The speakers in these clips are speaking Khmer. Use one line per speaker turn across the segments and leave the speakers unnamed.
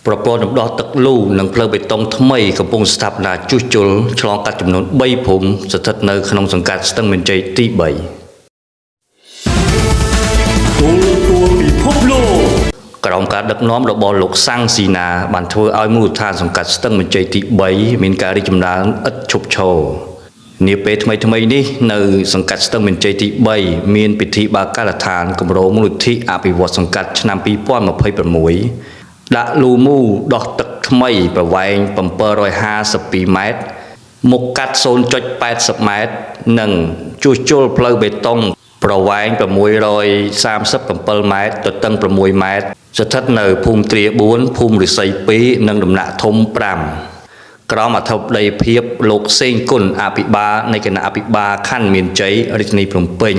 ប្រព័ន្ធរំដោះទឹកលូនិងផ្លូវបេតុងថ្មីកំពុងស្ថាបនាជួសជុលឆ្លងកាត់ចំនួន3ភូមិស្ថិតនៅក្នុងសង្កាត់ស្ទឹងមានជ័យទី3ក្រោមការដឹកនាំរបស់លោកសាំងស៊ីណាបានធ្វើឲ្យមូលដ្ឋានសង្កាត់ស្ទឹងមានជ័យទី3មានការរីកចម្រើនឥតឈប់ឈរនាពេលថ្មីនេះនៅសង្កាត់ស្ទឹងមានជ័យទី3មានពិធីបើកការដ្ឋានគម្រោងមូលនិធិអភិវឌ្ឍសង្កាត់ឆ្នាំ2026ដាក់លូមូដោះទឹកថ្មីប្រវែង752ម៉ែត្រមុខកាត់ 0.80 ម៉ែត្រនិងជួសជុលផ្លូវបេតុងប្រវែង637ម៉ែត្រទទឹង6ម៉ែត្រស្ថិតនៅភូមិទ្រា4ភូមិរិស័យ2និងដំណាក់ធំ5ក្រោមអធិបតីភាពលោកសេងគុណអភិបាលនៃគណៈអភិបាលខណ្ឌមានជ័យរាជធានីភ្នំពេញ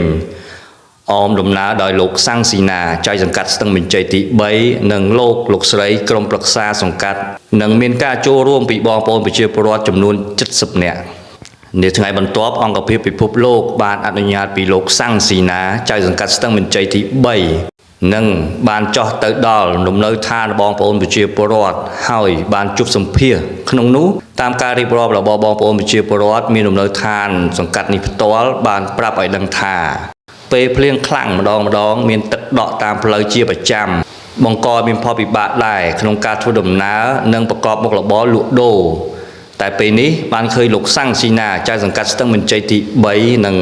អមដំណើរដោយលោកសាំងស៊ីណាចៅសង្កាត់ស្ទឹងមានជ័យទី3និងលោកស្រីក្រុមប្រឹក្សាសង្កាត់និងមានការចូលរួមពីបងប្អូនប្រជាពលរដ្ឋចំនួន70នាក់នាថ្ងៃបន្ទាប់អង្គភាពពិភពលោកបានអនុញ្ញាតពីលោកសាំងស៊ីណាចៅសង្កាត់ស្ទឹងមានជ័យទី3និងបានចោះទៅដល់លំនៅឋានបងប្អូនប្រជាពលរដ្ឋហើយបានជួបសម្ភាសក្នុងនោះតាមការរៀបរាប់របស់បងប្អូនប្រជាពលរដ្ឋមានលំនៅឋានសង្កាត់នេះផ្ទាល់បានប្រាប់ឲ្យដឹងថាពេលភ្លៀងខ្លាំងម្ដងមានទឹកដក់តាមផ្លូវជាប្រចាំបង្កមានផលពិបាកដែរក្នុងការធ្វើដំណើរនិងប្រកបមុខរបរលក់ដូរតែពេលនេះបានឃើញលោកសាំងស៊ីណាចៅសង្កាត់ស្ទឹងមានជ័យទី3និង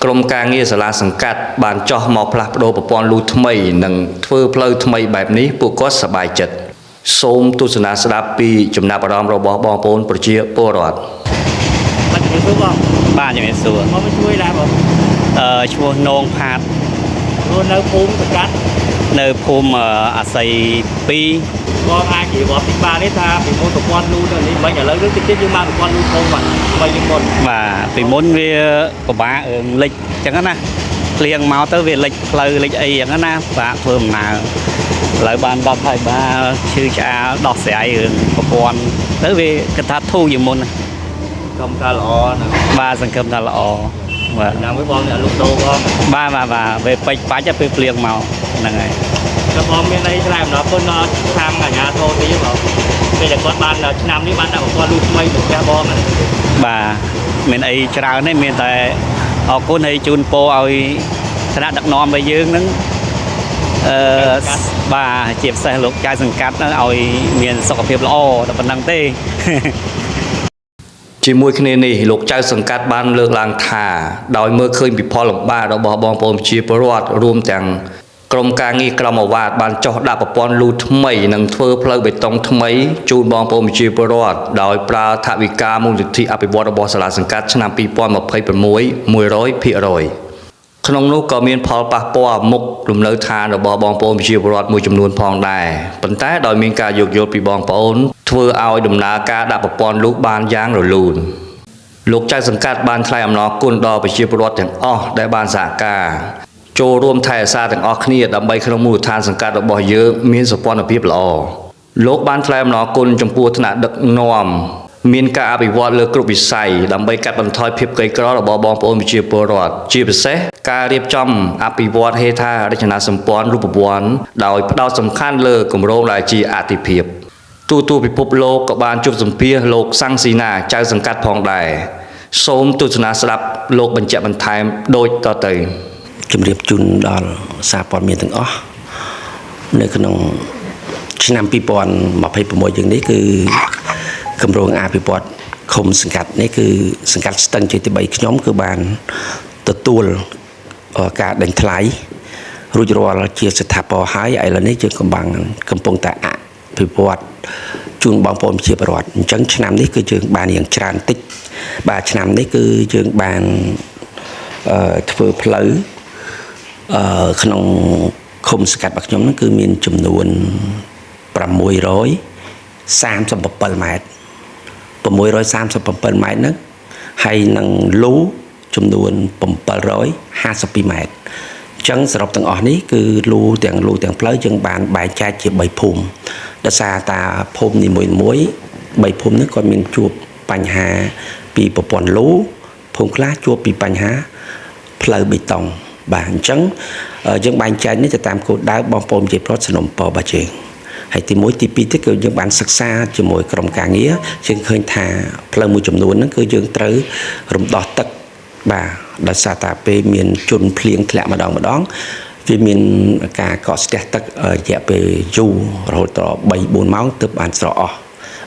ក្រុមការងារសាលាសង្កាត់បានចោះមកផ្លាស់ប្ដូរប្រព័ន្ធលូថ្មីនិងធ្វើផ្លូវថ្មីបែបនេះពួកគាត់សប្បាយចិត្តសូមទស្សនាស្ដាប់ពីចំណាប់អារម្មណ៍របស់បងប្អូនប្រជាពលរដ្ឋ
បាទជំរាបសួរបងបាទជំរាបសួរមកជួយដែរបងឈ្មោះនងផាតនៅភូមិសង្កាត់នៅភូមិអាស័យ2បងអាចនិយាយពីបាទនេះថាពីមុនប្រព័ន្ធលូទៅនេះមិនឥឡូវនេះតិចយើងមកប្រព័ន្ធលូធំបាទបីនេះមុនបាទពីមុនវាពិបាកលិចអញ្ចឹងណាភ្លៀងមកទៅវាលិចផ្លូវលិចអីអញ្ចឹងណាបាទធ្វើដំណើរឥឡូវបានដល់ហើយបាទឈឺឆ្អាលដោះស្រាយរឿងប្រព័ន្ធទៅវាគិតថាធូរជាងមុនណាសង្ឃឹមថាល្អណាបាទសង្ឃឹមថាល្អបាទណាមួយបងអ្នកលក់ដូរផងបាទពេលពេចបាច់ពេលភ្លៀងមកហ្នឹងហើយតែបងមានអីឆ្លើយអំណរគុណដល់ខាងអាជ្ញាធរទីបងពេលតែគាត់បានឆ្នាំនេះបានដាក់ប្រព័ន្ធលូថ្មីមកផ្ទះបងបាទមានអីច្រើនទេមានតែអរគុណហើយជូនពរឲ្យឋានៈដឹកនាំរបស់យើងហ្នឹងបាទជាពិសេសលោកចៅសង្កាត់ឲ្យមានសុខភាពល្អតែប៉ុណ្្នឹងទេ
ជាមួយគ្នានេះលោកចៅសង្កាត់បានលើកឡើងថាដោយមើលឃើញពីផលលំបាករបស់បងប្អូនប្រជាពលរដ្ឋរួមទាំងក្រុមការងារក្រមអាវ៉ាតបានចោះដាក់ប្រព័ន្ធលូថ្មីនិងធ្វើផ្លូវបេតុងថ្មីជូនបងប្អូនប្រជាពលរដ្ឋដោយប្រើថវិកាមូលនិធិអភិវឌ្ឍរបស់សាលាសង្កាត់ឆ្នាំ2026 100%ក្នុងនោះក៏មានផលប៉ះពាល់មុខលំនៅឋានរបស់បងប្អូនប្រជាពលរដ្ឋមួយចំនួនផងដែរប៉ុន្តែដោយមានការយោគយល់ពីបងប្អូនធ្វើឲ្យដំណើរការដាក់ប្រព័ន្ធលូបានយ៉ាងរលូនលោកចៅសង្កាត់បានថ្លែងអំណរគុណដល់ប្រជាពលរដ្ឋទាំងអស់ដែលបានសហការចូលរួមថែរក្សាទាំងអស់គ្នាដើម្បីក្នុងមូលដ្ឋានសង្កាត់របស់យើងមានសុខភាពល្អលោកបានថ្លែងអំណរគុណចំពោះថ្នាក់ដឹកនាំមានការអភិវឌ្ឍលើគ្រប់វិស័យដើម្បីកាត់បន្ថយភាពក្រីក្ររបស់បងប្អូនប្រជាពលរដ្ឋជាពិសេសការរៀបចំអភិវឌ្ឍហេដ្ឋារចនាសម្ព័ន្ធរូបវន្តដោយផ្ដោតសំខាន់លើគម្រោងដែលជាអាទិភាពទូពិភពលោកក៏បានជួបសម្ភាសលោកសាំងស៊ីណាចៅសង្កាត់ផងដែរសូមទស្សនាស្ដាប់លោកបញ្ជាក់បន្ថែមដូចតទៅ
ជំរាបជូនដល់សារព័ត៌មានទាំងអស់នៅក្នុងឆ្នាំ2026យើងនេះគឺគម្រោងអភិវឌ្ឍឃុំសង្កាត់នេះគឺសង្កាត់ស្ទឹងជ័យទី3ខ្ញុំគឺបានទទួលការដេញថ្លៃរួចរាល់ជាស្ថាពរហើយឥឡូវនេះយើងកំពុងតែអភិវឌ្ឍជូនបងប្អូនប្រជាពលរដ្ឋអញ្ចឹងឆ្នាំនេះគឺយើងបានយ៉ាងច្រើនតិចបាទឆ្នាំនេះគឺយើងបានធ្វើផ្លូវក្នុងឃុំសង្កាត់របស់ខ្ញុំហ្នឹងគឺមានចំនួន637ម៉ែត្រ637ម៉ែត្រហ្នឹងហើយនឹងលូចំនួន752ម៉ែត្រអញ្ចឹងសរុបទាំងអស់នេះគឺលូទាំងផ្លូវយើងបានបែងចែកជា3ភូមិដោយសារតាភូមិនីមួយ3ភូមិហ្នឹងគាត់មានជួបបញ្ហាពីប្រព័ន្ធលូភូមិខ្លះជួបពីបញ្ហាផ្លូវបេតុងបាទអញ្ចឹងយើងបែងចែកនេះទៅតាមគោលដៅបងប្អូនជាប្រដ្ឋសនំពររបស់យើង ហើយទី1ទី2ទៀតគឺយើងបានសិក្សាជាមួយក្រុមការងារយើងឃើញថាផ្លូវមួយចំនួនហ្នឹងគឺយើងត្រូវរំដោះទឹកបាទដោយសារតែពេលមានជន់ភ្លៀងធ្លាក់ម្ដងវាមានការកកស្ទះទឹករយៈពេលយូររហូតដល់ 3-4 ម៉ោងទើបបានស្រកអស់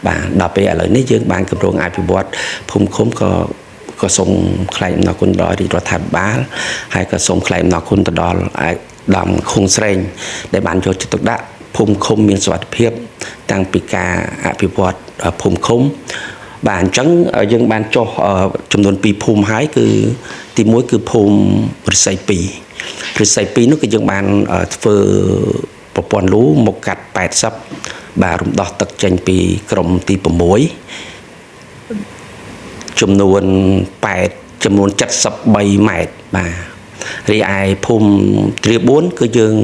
បាទដល់ពេលឥឡូវនេះយើងបានគម្រោងអភិវឌ្ឍភូមិឃុំក៏សូមថ្លែងអំណរគុណដល់រាជរដ្ឋាភិបាលហើយក៏សូមថ្លែងអំណរគុណទៅដល់អាដាមខុងស្រេងដែលបានយកចិត្តទុកដាក់ភូមិឃុំមានសុវត្ថិភាពតាំងពីការអភិវឌ្ឍភូមិឃុំបាទអញ្ចឹងយើងបានចុះចំនួន2ភូមិហើយគឺទី1គឺភូមិរិស័យ2រិស័យ2នោះគឺយើងបានធ្វើប្រព័ន្ធលូមកកាត់80បាទរំដោះទឹកចេញពីក្រុមទី6ចំនួន73ម៉ែត្របាទរីឯភូមិទ្រា4គឺយើង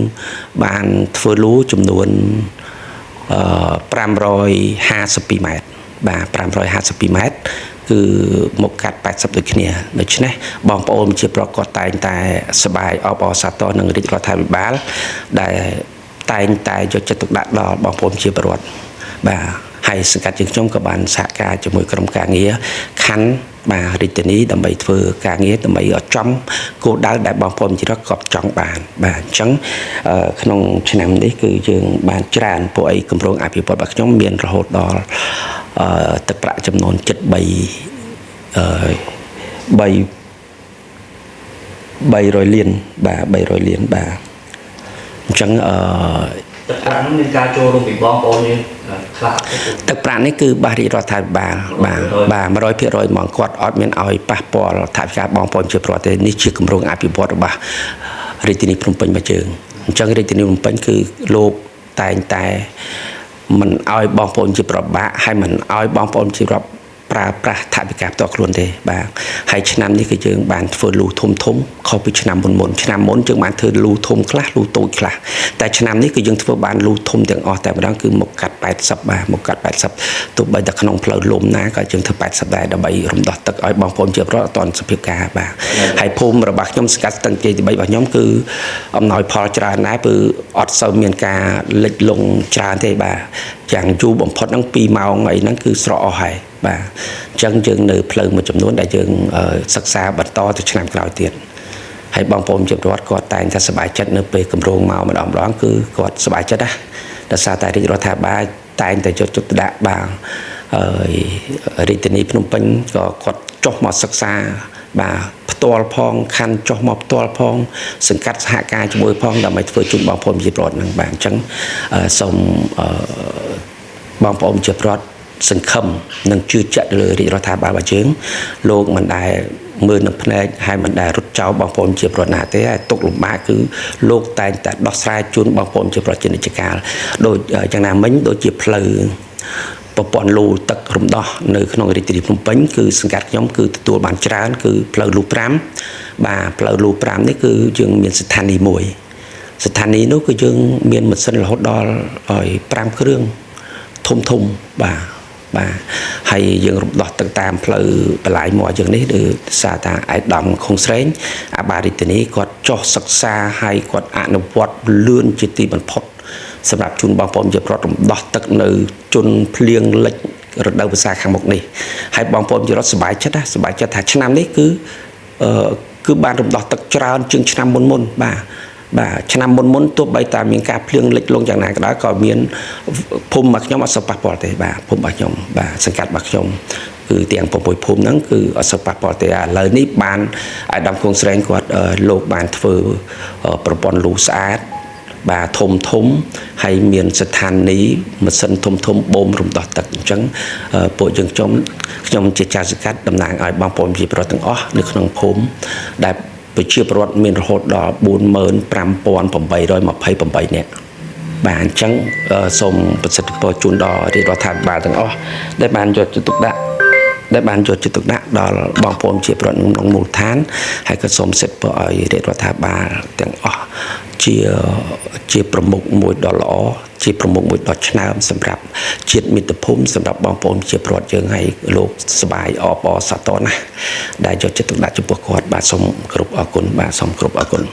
បានធ្វើលូចំនួន552ម៉ែត្របាទ552ម៉ែត្រគឺមកកាត់80ដូចគ្នាដូច្នេះបងប្អូនជាប្រកបតែងតែសប្បាយអបអរសាទរនឹងរាជរដ្ឋាភិបាលដែលតែងតែយកចិត្តទុកដាក់ដល់បងប្អូនជាប្រវត្តិបាទហើយសង្កាត់យើងខ្ញុំក៏បានសហការជាមួយក្រុមការងារខណ្ឌបាទរាជធានីដើម្បីធ្វើការងារដើម្បីឲ្យចំគោលដៅដែលបងប្អូនជារដ្ឋក៏ចង់បានបាទអញ្ចឹងក្នុងឆ្នាំនេះគឺយើងបានច្រើនពួកអីគម្រោងអភិវឌ្ឍរបស់ខ្ញុំមានរហូតដល់ទឹកប្រាក់ចំនួន73លានបាទ300លានបាទអញ្ចឹង
ទឹកប្រាក់មានការចូលរួមពីបងប្អូនយើងខ្លះ
ទឹកប្រាក់នេះគឺបាទរាជរដ្ឋាភិបាលបាទ 100% ហ្មងគាត់អត់មានឲ្យប៉ះពាល់ថវិកាបងប្អូនជាប្រវត្តិទេនេះជាគម្រោងអភិវឌ្ឍរបស់រាជធានីភ្នំពេញមកជើងអញ្ចឹងរាជធានីភ្នំពេញគឺលោកតែងតែមិនឲ្យបងប្អូនជាប្របាក់ហើយមិនឲ្យបងប្អូនជាប្រប្រើប្រាស់ថវិកាផ្ទាល់ខ្លួនទេបាទហើយឆ្នាំនេះគឺយើងបានធ្វើលូធំខុសពីឆ្នាំមុនឆ្នាំមុនយើងបានធ្វើលូធំខ្លះលូតូចខ្លះតែឆ្នាំនេះគឺយើងធ្វើបានលូធំទាំងអស់តែម្ដងគឺមកកាត់80បាទមកកាត់80ទោះបីតែក្នុងផ្លូវលំណាក៏យើងធ្វើ80ដែរដើម្បីរំដោះទឹកឲ្យបងប្អូនជាប្រវត្តិអត់ទាន់សភាពការបាទហើយភូមិរបស់ខ្ញុំសង្កាត់ស្ទឹងជ័យទី3របស់ខ្ញុំគឺអំណោយផលច្រើនដែរគឺអត់សូវមានការលិចលង់ច្រើនទេបាទយ៉ាងយូរបំផុតហ្នឹង2ម៉ោងអីហ្នឹងគឺស្រកអស់ហើយបាទអញ្ចឹងយើងនៅផ្លូវមួយចំនួនដែលយើងសិក្សាបន្តទៅឆ្នាំក្រោយទៀតហើយបងប្អូនជាប្រវត្តិគាត់តែងតែសប្បាយចិត្តនៅពេលគម្រោងមកម្ដងគឺគាត់សប្បាយចិត្តណាដោយសារតែរាជរដ្ឋាភិបាលតែងតែយកចិត្តទុកដាក់បាទរាជធានីភ្នំពេញក៏គាត់ចុះមកសិក្សាបាទផ្ទាល់ផងខណ្ឌចុះមកផ្ទាល់ផងសង្កាត់សហការជាមួយផងដើម្បីធ្វើជូនបងប្អូនជាប្រវត្តិហ្នឹងបាទអញ្ចឹងសូមបងប្អូនជាប្រវត្តិសង្ឃឹមនិងជឿជាក់លើរាជរដ្ឋាភិបាលរបស់យើងលោកមិនដែលមើលនឹងភ្នែកហើយមិនដែលរត់ចោលបងប្អូនជាប្រវត្តិណាទេហើយទុកលំបាកគឺលោកតែងតែដោះស្រាយជូនបងប្អូនជាប្រជានិច្ចកាលដូចយ៉ាងណាមិញដូចជាផ្លូវប្រព័ន្ធលូទឹករំដោះនៅក្នុងរាជធានីភ្នំពេញគឺសង្កាត់ខ្ញុំគឺទទួលបានច្រើនគឺផ្លូវលូ5បាទផ្លូវលូ5នេះគឺយើងមានស្ថានីយ៍មួយស្ថានីយ៍នោះគឺយើងមានម៉ាស៊ីនរហូតដល់5គ្រឿងធំបាទហើយយើងរំដោះទឹកតាមផ្លូវបន្លាយមកយើងនេះគឺសារថាឯកឧត្តមខុងស្រេងអាបារាជធានីគាត់ចុះសិក្សាហើយគាត់អនុវត្តលឿនជាទីបំផុតសម្រាប់ជូនបងប្អូនជាប្រវត្តិរំដោះទឹកនៅជន់ភ្លៀងលិចរដូវវស្សាខាងមុខនេះហើយបងប្អូនជារដ្ឋសប្បាយចិត្តថាឆ្នាំនេះគឺបានរំដោះទឹកច្រើនជាងឆ្នាំមុនបាទឆ្នាំមុនទោះបីតែមានការភ្លៀងលិចលង់យ៉ាងណាក៏ដោយក៏មានភូមិរបស់ខ្ញុំអត់សូវប៉ះពាល់ទេបាទភូមិរបស់ខ្ញុំបាទសង្កាត់របស់ខ្ញុំគឺទាំង6ភូមិហ្នឹងគឺអត់សូវប៉ះពាល់ទេឥឡូវនេះបានអាដាមខុងស្រេងគាត់លោកបានធ្វើប្រព័ន្ធលូស្អាតបាទធំហើយមានស្ថានីយ៍ម៉ាស៊ីនធំបូមរំដោះទឹកអញ្ចឹងពួកយើងខ្ញុំជាចៅសង្កាត់តំណាងឲ្យបងប្អូនជាប្រវត្តិទាំងអស់នៅក្នុងភូមិដែលប្រជាពលរដ្ឋមានរហូតដល់45,828នាក់បាទអញ្ចឹងសូមប្រសិទ្ធពរជូនដល់រាជរដ្ឋាភិបាលទាំងអស់ដែលបានយកចិត្តទុកដាក់ដល់បងប្អូនជាប្រវត្តិក្នុងមូលដ្ឋានហើយក៏សូមសិទ្ធិពរឲ្យរាជរដ្ឋាភិបាលទាំងអស់ជាប្រមុខមួយដ៏ល្អជាប្រមុខមួយដ៏ឆ្នើមសម្រាប់ជាតិមាតុភូមិសម្រាប់បងប្អូនជាប្រវត្តិយើងឲ្យលោកសប្បាយអបអរសាទរណាស់ដែលយកចិត្តទុកដាក់ចំពោះគាត់បាទសូមគោរពអរគុណបាទសូមគោរពអរគុណ